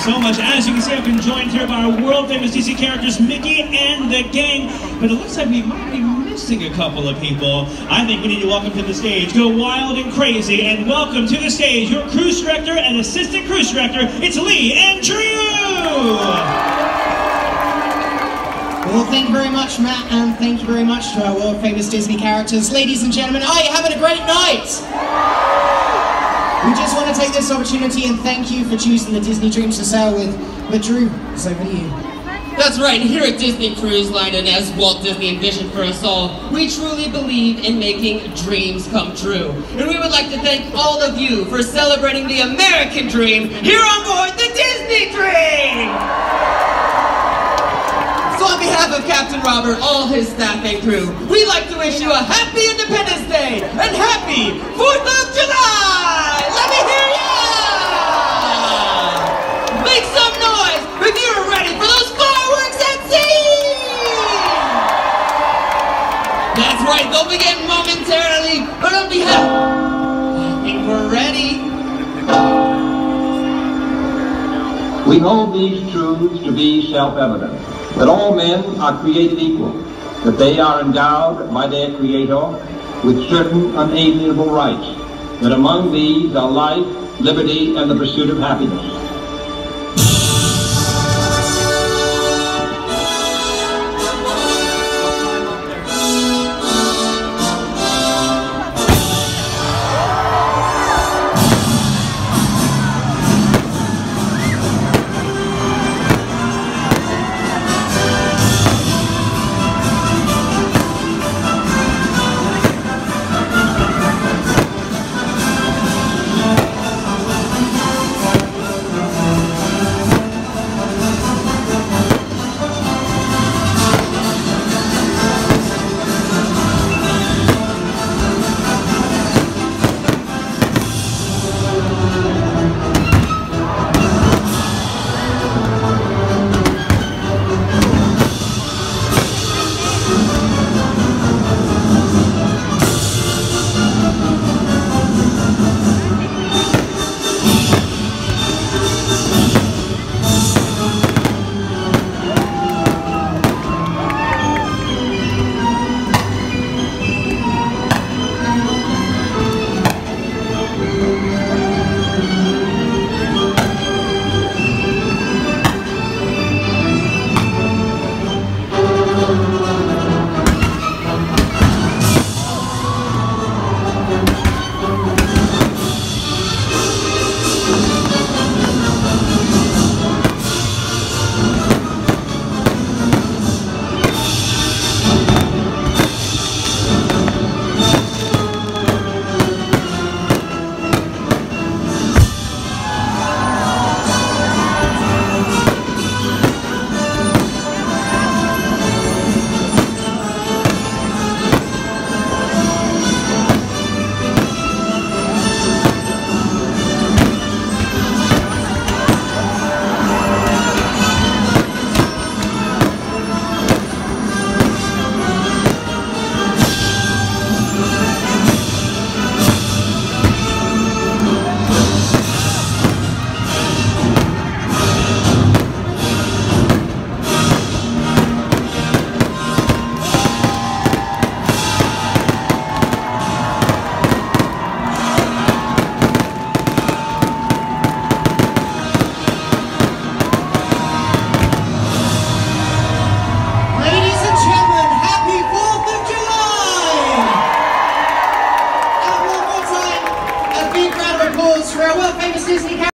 so much. As you can see, I've been joined here by our world-famous Disney characters, Mickey and the gang. But it looks like we might be missing a couple of people. I think we need to welcome to the stage, go wild and crazy, and welcome to the stage your cruise director and assistant cruise director. It's Lee and Drew! Well, thank you very much, Matt, and thank you very much to our world-famous Disney characters. Ladies and gentlemen, are you having a great night? We just want to take this opportunity and thank you for choosing the Disney Dreams to sail with Drew. It's over to you. That's right, here at Disney Cruise Line, and as Walt Disney envisioned for us all, we truly believe in making dreams come true. And we would like to thank all of you for celebrating the American dream here on board the Disney Dream! So on behalf of Captain Robert, all his staff and crew, we'd like to wish you a happy Independence Day and happy 4th of July! Let me hear ya! Make some noise if you're ready for those fireworks at sea! That's right, they'll begin momentarily, but on behalf, I think we're ready. We hold these truths to be self-evident, that all men are created equal, that they are endowed by their Creator with certain unalienable rights, that among these are life, liberty, and the pursuit of happiness.